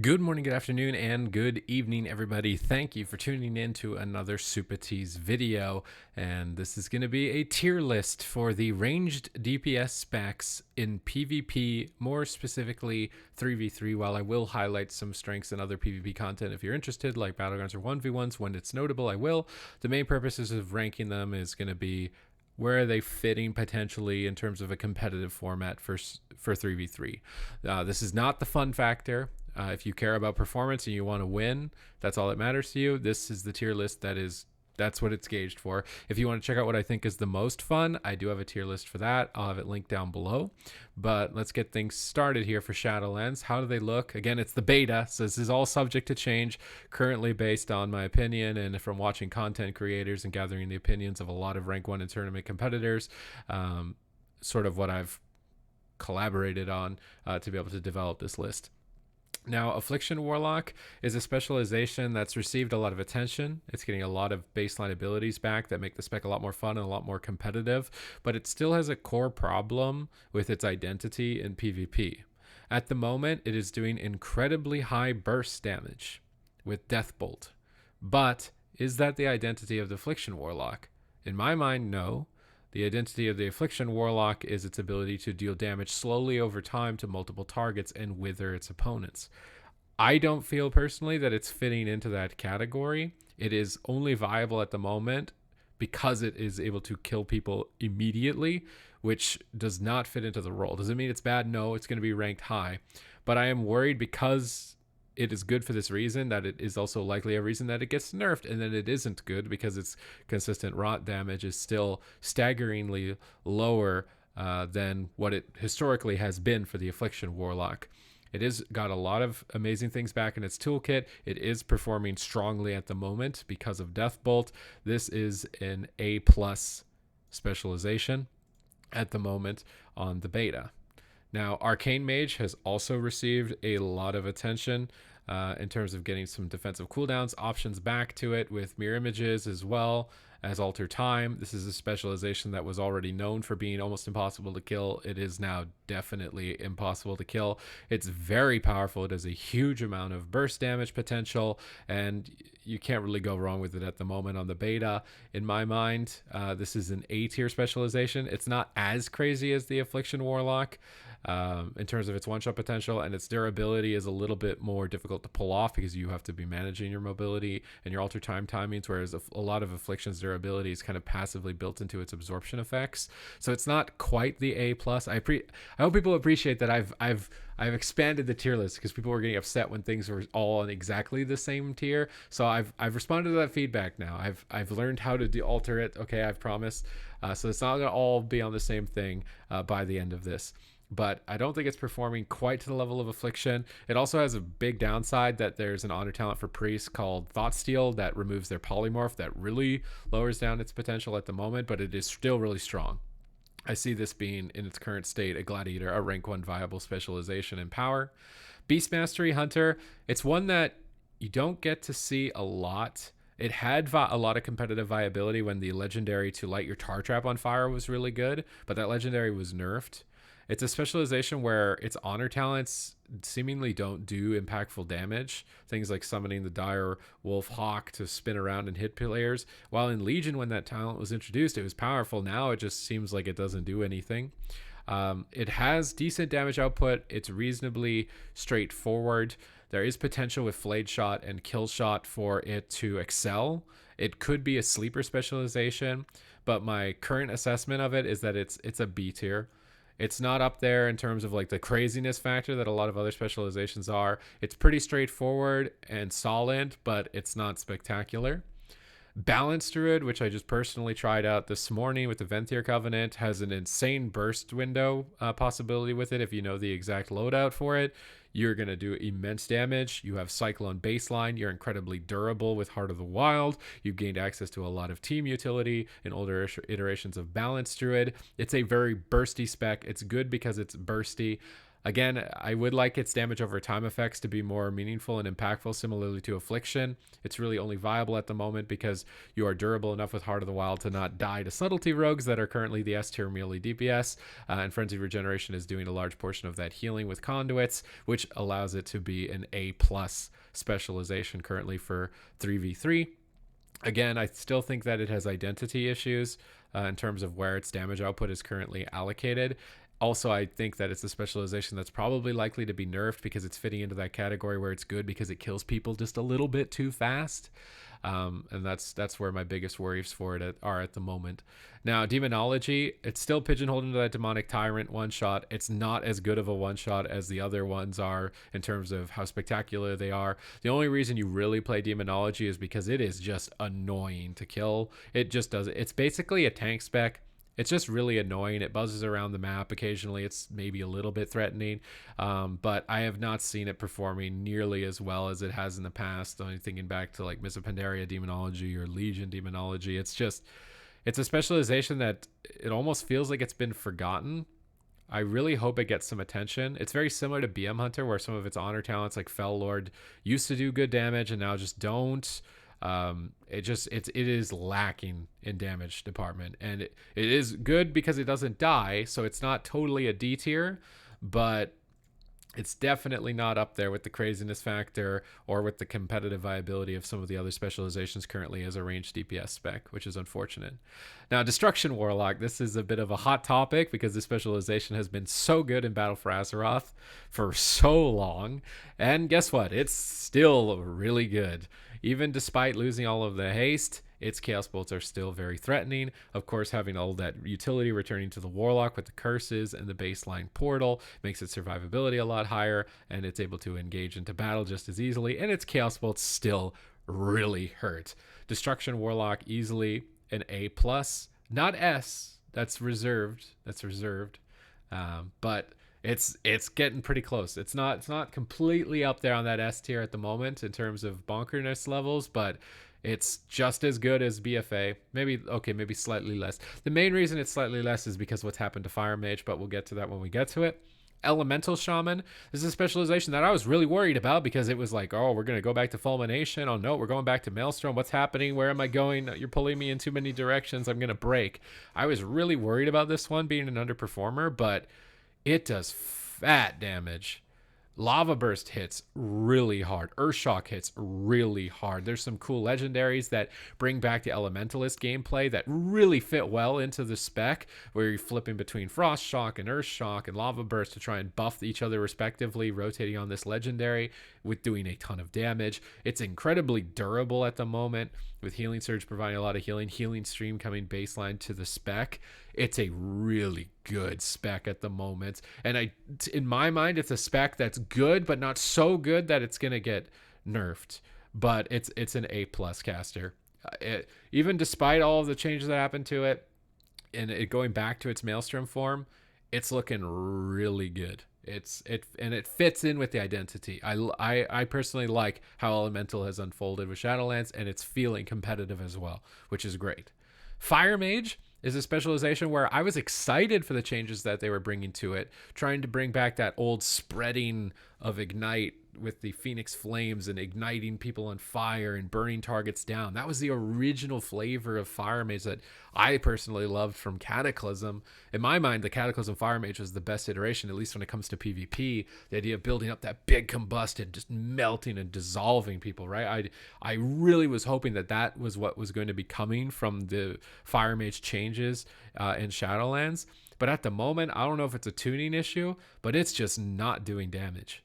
Good morning, good afternoon, and good evening, everybody. Thank you for tuning in to another Supatease video. And this is going to be a tier list for the ranged DPS specs in PvP, more specifically 3v3, while I will highlight some strengths and other PvP content if you're interested, like Battlegrounds or 1v1s. When it's notable, I will. The main purposes of ranking them is going to be where are they fitting potentially in terms of a competitive format for 3v3. This is not the fun factor. If you care about performance and you want to win, that's all that matters to you. This is the tier list that's what it's gauged for. If you want to check out what I think is the most fun, I do have a tier list for that. I'll have it linked down below. But let's get things started here for Shadowlands. How do they look? Again, it's the beta, so this is all subject to change, currently based on my opinion and from watching content creators and gathering the opinions of a lot of rank 1 and tournament competitors. Sort of what I've collaborated on to be able to develop this list. Now, Affliction Warlock is a specialization that's received a lot of attention. It's getting a lot of baseline abilities back that make the spec a lot more fun and a lot more competitive, but it still has a core problem with its identity in PvP. At the moment, it is doing incredibly high burst damage with Deathbolt. But is that the identity of the Affliction Warlock? In my mind, no. The identity of the Affliction Warlock is its ability to deal damage slowly over time to multiple targets and wither its opponents. I don't feel personally that it's fitting into that category. It is only viable at the moment because it is able to kill people immediately, which does not fit into the role. Does it mean it's bad? No, it's going to be ranked high. But I am worried because it is good for this reason that it is also likely a reason that it gets nerfed, and then it isn't good because its consistent rot damage is still staggeringly lower than what it historically has been for the Affliction Warlock. It has got a lot of amazing things back in its toolkit. It is performing strongly at the moment because of Deathbolt. This is an A+ specialization at the moment on the beta. Now, Arcane Mage has also received a lot of attention in terms of getting some defensive cooldowns, options back to it with mirror images as well as alter time. This is a specialization that was already known for being almost impossible to kill. It is now definitely impossible to kill. It's very powerful. It has a huge amount of burst damage potential, and you can't really go wrong with it at the moment on the beta. In my mind, this is an A tier specialization. It's not as crazy as the Affliction Warlock in terms of its one-shot potential, and its durability is a little bit more difficult to pull off because you have to be managing your mobility and your alter time timings, whereas a lot of Affliction's durability is kind of passively built into its absorption effects. So it's not quite the A+. I hope people appreciate that I've expanded the tier list because people were getting upset when things were all on exactly the same tier. So I've responded to that feedback now. I've learned how to alter it. Okay, I've promised. So it's not gonna all be on the same thing by the end of this. But I don't think it's performing quite to the level of Affliction. It also has a big downside that there's an honor talent for priests called Thoughtsteal that removes their polymorph that really lowers down its potential at the moment, but it is still really strong. I see this being in its current state a gladiator, a rank 1 viable specialization in power. Beast Mastery Hunter, it's one that you don't get to see a lot. It had a lot of competitive viability when the legendary to light your tar trap on fire was really good, but that legendary was nerfed. It's a specialization where its honor talents seemingly don't do impactful damage. Things like summoning the dire wolf hawk to spin around and hit players. While in Legion, when that talent was introduced, it was powerful. Now it just seems like it doesn't do anything. It has decent damage output. It's reasonably straightforward. There is potential with Flayed Shot and Kill Shot for it to excel. It could be a sleeper specialization, but my current assessment of it is that it's a B tier. It's not up there in terms of like the craziness factor that a lot of other specializations are. It's pretty straightforward and solid, but it's not spectacular. Balanced Druid, which I just personally tried out this morning with the Venthyr Covenant, has an insane burst window possibility with it. If you know the exact loadout for it, you're going to do immense damage. You have Cyclone baseline. You're incredibly durable with Heart of the Wild. You've gained access to a lot of team utility in older iterations of Balanced Druid. It's a very bursty spec. It's good because it's bursty. Again, I would like its damage over time effects to be more meaningful and impactful, similarly to Affliction. It's really only viable at the moment because you are durable enough with Heart of the Wild to not die to Subtlety rogues that are currently the S tier melee DPS, and Frenzy Regeneration is doing a large portion of that healing with conduits, which allows it to be an A plus specialization currently for 3v3. Again, I still think that it has identity issues in terms of where its damage output is currently allocated. Also, I think that it's a specialization that's probably likely to be nerfed because it's fitting into that category where it's good because it kills people just a little bit too fast. And that's where my biggest worries for it are at the moment. Now, Demonology, it's still pigeonholed into that Demonic Tyrant one-shot. It's not as good of a one-shot as the other ones are in terms of how spectacular they are. The only reason you really play Demonology is because it is just annoying to kill. It just does it. It's basically a tank spec. It's just really annoying. It buzzes around the map occasionally. It's maybe a little bit threatening, but I have not seen it performing nearly as well as it has in the past. I'm thinking back to like Miss Pandaria Demonology or Legion Demonology. It's a specialization that it almost feels like it's been forgotten. I really hope it gets some attention. It's very similar to BM Hunter, where some of its honor talents like Fell Lord used to do good damage and now just don't. It is lacking in damage department, and it is good because it doesn't die, so it's not totally a D tier, but it's definitely not up there with the craziness factor or with the competitive viability of some of the other specializations currently as a ranged DPS spec, which is unfortunate. Now, Destruction Warlock, this is a bit of a hot topic because this specialization has been so good in Battle for Azeroth for so long, and guess what? It's still really good. Even despite losing all of the haste, its Chaos Bolts are still very threatening. Of course, having all that utility returning to the Warlock with the curses and the baseline portal makes its survivability a lot higher, and it's able to engage into battle just as easily, and its Chaos Bolts still really hurt. Destruction Warlock, easily an A+, not S, that's reserved, but it's getting pretty close. It's not completely up there on that S tier at the moment in terms of bonkerness levels, but it's just as good as BFA. Maybe slightly less. The main reason it's slightly less is because what's happened to Fire Mage, but we'll get to that when we get to it. Elemental Shaman. This is a specialization that I was really worried about because it was like, oh, we're going to go back to Fulmination. Oh, no, we're going back to Maelstrom. What's happening? Where am I going? You're pulling me in too many directions. I'm going to break. I was really worried about this one being an underperformer, but it does fat damage. Lava Burst hits really hard. Earthshock hits really hard. There's some cool legendaries that bring back the Elementalist gameplay that really fit well into the spec, where you're flipping between Frost Shock and Earthshock and Lava Burst to try and buff each other respectively, rotating on this legendary with doing a ton of damage. It's incredibly durable at the moment, with Healing Surge providing a lot of healing, Healing Stream coming baseline to the spec. It's a really good spec at the moment, and in my mind, it's a spec that's good, but not so good that it's gonna get nerfed. But it's an A+ caster. Even despite all of the changes that happened to it, and it going back to its Maelstrom form, it's looking really good. It fits in with the identity. I personally like how Elemental has unfolded with Shadowlands, and it's feeling competitive as well, which is great. Fire Mage is a specialization where I was excited for the changes that they were bringing to it, trying to bring back that old spreading of Ignite with the Phoenix Flames and igniting people on fire and burning targets down. That was the original flavor of Fire Mage that I personally loved from Cataclysm. In my mind, the Cataclysm Fire Mage was the best iteration, at least when it comes to PvP. The idea of building up that big combustion, just melting and dissolving people, right? I really was hoping that was what was going to be coming from the Fire Mage changes in Shadowlands. But at the moment, I don't know if it's a tuning issue, but it's just not doing damage.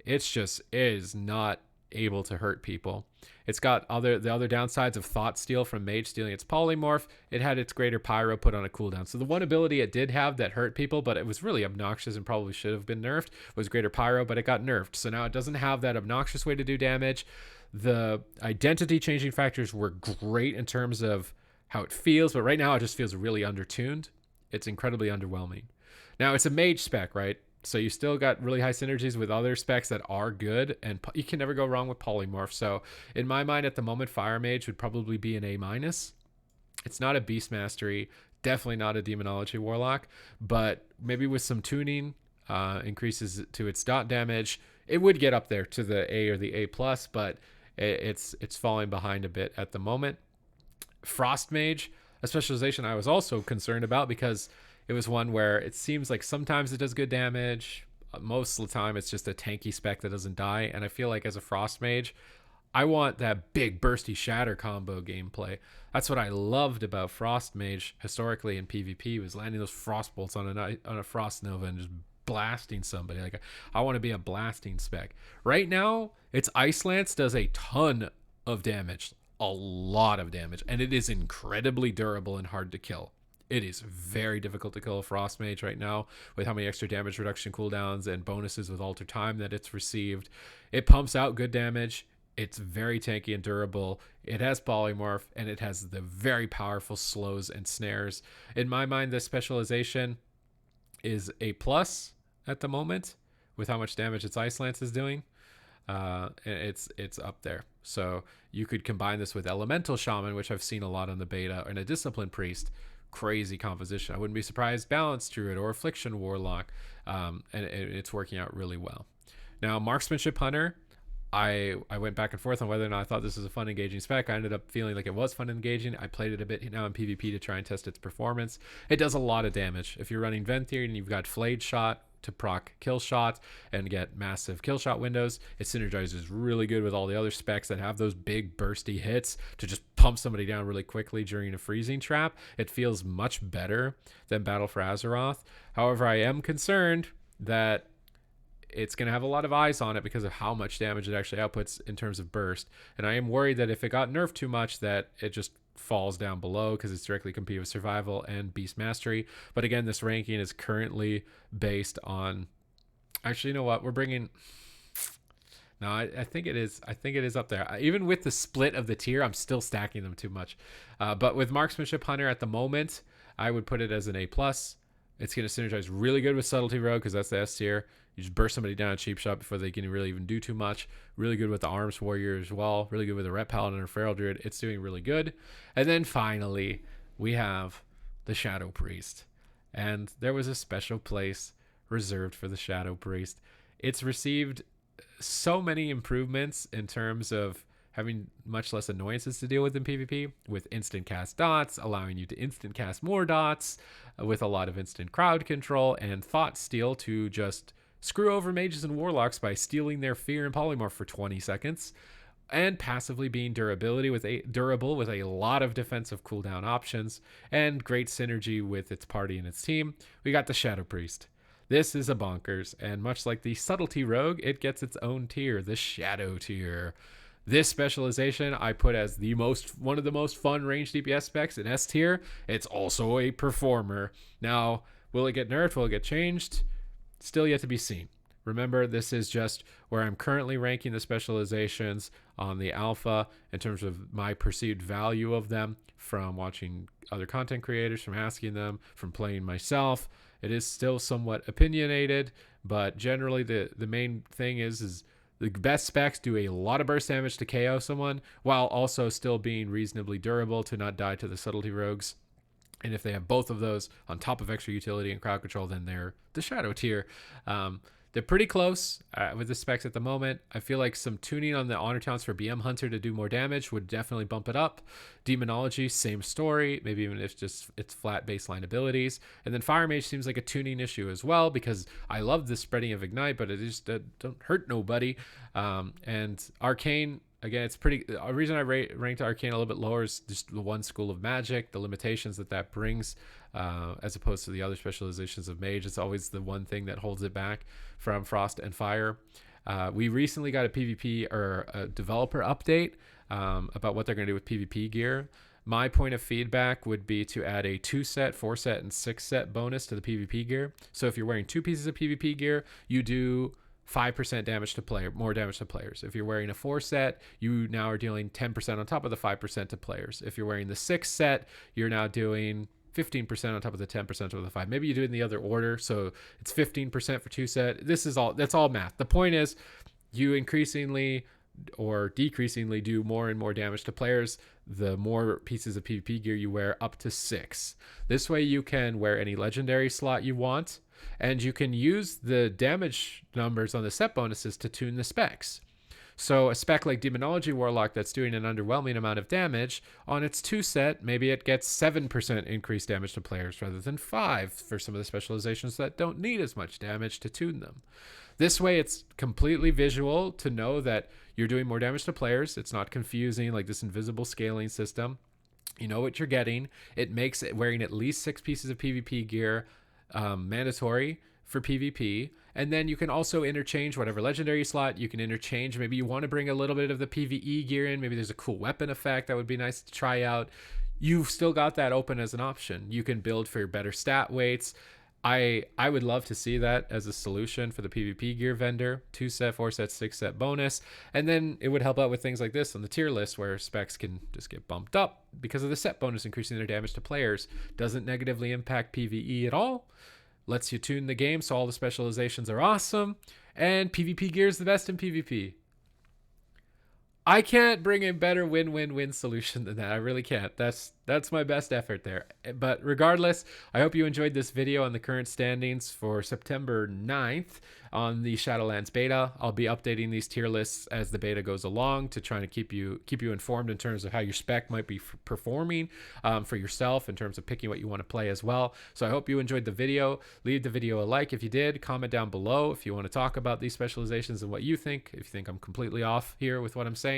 It is not able to hurt people. It's got the other downsides of Thought Steal from Mage stealing its polymorph. It had its Greater Pyro put on a cooldown. So the one ability it did have that hurt people, but it was really obnoxious and probably should have been nerfed, was Greater Pyro, but it got nerfed. So now it doesn't have that obnoxious way to do damage. The identity changing factors were great in terms of how it feels, but right now it just feels really undertuned. It's incredibly underwhelming. Now it's a Mage spec, right? So you still got really high synergies with other specs that are good, and you can never go wrong with polymorph. So in my mind at the moment, Fire Mage would probably be an A-. It's not a Beast Mastery, definitely not a Demonology Warlock, but maybe with some tuning, increases to its dot damage. It would get up there to the A or the A plus, but it's falling behind a bit at the moment. Frost Mage, a specialization I was also concerned about because it was one where it seems like sometimes it does good damage. Most of the time, it's just a tanky spec that doesn't die. And I feel like as a Frost Mage, I want that big bursty shatter combo gameplay. That's what I loved about Frost Mage historically in PvP, was landing those frost bolts on a Frost Nova and just blasting somebody. Like, I want to be a blasting spec. Right now, its Ice Lance does a ton of damage, a lot of damage, and it is incredibly durable and hard to kill. It is very difficult to kill a Frost Mage right now with how many extra damage reduction cooldowns and bonuses with Alter Time that it's received. It pumps out good damage. It's very tanky and durable. It has polymorph, and it has the very powerful slows and snares. In my mind, this specialization is A plus at the moment with how much damage its Ice Lance is doing. It's up there. So you could combine this with Elemental Shaman, which I've seen a lot on the beta, and a Discipline Priest. Crazy composition. I wouldn't be surprised. Balanced Druid or Affliction Warlock, and it's working out really well. Now, Marksmanship Hunter, I went back and forth on whether or not I thought this was a fun, engaging spec. I ended up feeling like it was fun and engaging. I played it a bit now in PvP to try and test its performance. It does a lot of damage. If you're running Venthyr and you've got Flayed Shot to proc kill shot and get massive kill shot windows, it synergizes really good with all the other specs that have those big bursty hits to just pump somebody down really quickly during a freezing trap. It feels much better than Battle for Azeroth. However, I am concerned that it's going to have a lot of eyes on it because of how much damage it actually outputs in terms of burst. And I am worried that if it got nerfed too much, that it just falls down below because it's directly compete with survival and beast mastery. But again, this ranking is currently based on, actually, you know what, we're bringing, no, I think it is up there. Even with the split of the tier, I'm still stacking them too much. But with Marksmanship Hunter at the moment, I would put it as an A plus. It's going to synergize really good with Subtlety Rogue because that's the S tier. You just burst somebody down a cheap shot before they can really even do too much. Really good with the Arms Warrior as well. Really good with the Ret Paladin or Feral Druid. It's doing really good. And then finally, we have the Shadow Priest. And there was a special place reserved for the Shadow Priest. It's received so many improvements in terms of having much less annoyances to deal with in PvP, with instant cast dots, allowing you to instant cast more dots, with a lot of instant crowd control, and Thought Steal to just screw over mages and warlocks by stealing their fear and polymorph for 20 seconds, and passively being durable with a lot of defensive cooldown options, and great synergy with its party and its team. We got the Shadow Priest. This is a bonkers, and much like the Subtlety Rogue, it gets its own tier, the Shadow tier. This specialization I put as one of the most fun ranged DPS specs in S tier. It's also a performer. Now, will it get nerfed? Will it get changed? Still yet to be seen. Remember, this is just where I'm currently ranking the specializations on the alpha in terms of my perceived value of them from watching other content creators, from asking them, from playing myself. It is still somewhat opinionated, but generally the main thing is the best specs do a lot of burst damage to KO someone while also still being reasonably durable to not die to the Subtlety Rogues. And if they have both of those on top of extra utility and crowd control, then they're the Shadow tier. They're pretty close with the specs at the moment. I feel like some tuning on the honor towns for BM Hunter to do more damage would definitely bump it up. Demonology, same story, maybe even if just it's flat baseline abilities. And then Fire Mage seems like a tuning issue as well because I love the spreading of Ignite, but it just don't hurt nobody. And Arcane, again, it's pretty. A reason I ranked Arcane a little bit lower is just the one school of magic, the limitations that brings, as opposed to the other specializations of Mage. It's always the one thing that holds it back from Frost and Fire. We recently got a PvP or a developer update about what they're going to do with PvP gear. My point of feedback would be to add a 2-set, 4-set, and 6-set bonus to the PvP gear. So if you're wearing 2 pieces of PvP gear, you do 5% damage to more damage to players. If you're wearing a 4-set, you now are dealing 10% on top of the 5% to players. If you're wearing the 6-set, you're now doing 15% on top of the 10% of the 5. Maybe you do it in the other order, so it's 15% for 2-set. That's all math. The point is, you increasingly or decreasingly do more and more damage to players. the more pieces of PvP gear you wear, up to 6. This way you can wear any legendary slot you want, and you can use the damage numbers on the set bonuses to tune the specs. So a spec like Demonology Warlock that's doing an underwhelming amount of damage, on its 2 set, maybe it gets 7% increased damage to players rather than 5 for some of the specializations that don't need as much damage to tune them. This way, it's completely visual to know that you're doing more damage to players. It's not confusing like this invisible scaling system. You know what you're getting. It makes it wearing at least 6 pieces of PvP gear mandatory for PvP. And then you can also interchange whatever legendary slot you can interchange. Maybe you want to bring a little bit of the PvE gear in. Maybe there's a cool weapon effect that would be nice to try out. You've still got that open as an option. You can build for your better stat weights. I would love to see that as a solution for the PvP gear vendor. 2 set, 4 set, 6 set bonus. And then it would help out with things like this on the tier list where specs can just get bumped up because of the set bonus increasing their damage to players. Doesn't negatively impact PvE at all. Lets you tune the game so all the specializations are awesome. And PvP gear is the best in PvP. I can't bring a better win-win-win solution than that. I really can't. That's my best effort there. But regardless, I hope you enjoyed this video on the current standings for September 9th on the Shadowlands beta. I'll be updating these tier lists as the beta goes along to try to keep you informed in terms of how your spec might be performing for yourself in terms of picking what you want to play as well. So I hope you enjoyed the video. Leave the video a like if you did. Comment down below if you want to talk about these specializations and what you think. If you think I'm completely off here with what I'm saying.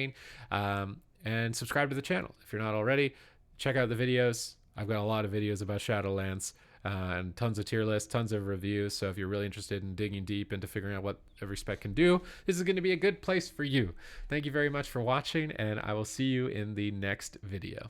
And subscribe to the channel if you're not already. Check out the videos. I've got a lot of videos about Shadowlands and tons of tier lists, tons of reviews. So if you're really interested in digging deep into figuring out what every spec can do, this is going to be a good place for you. Thank you very much for watching, and I will see you in the next video.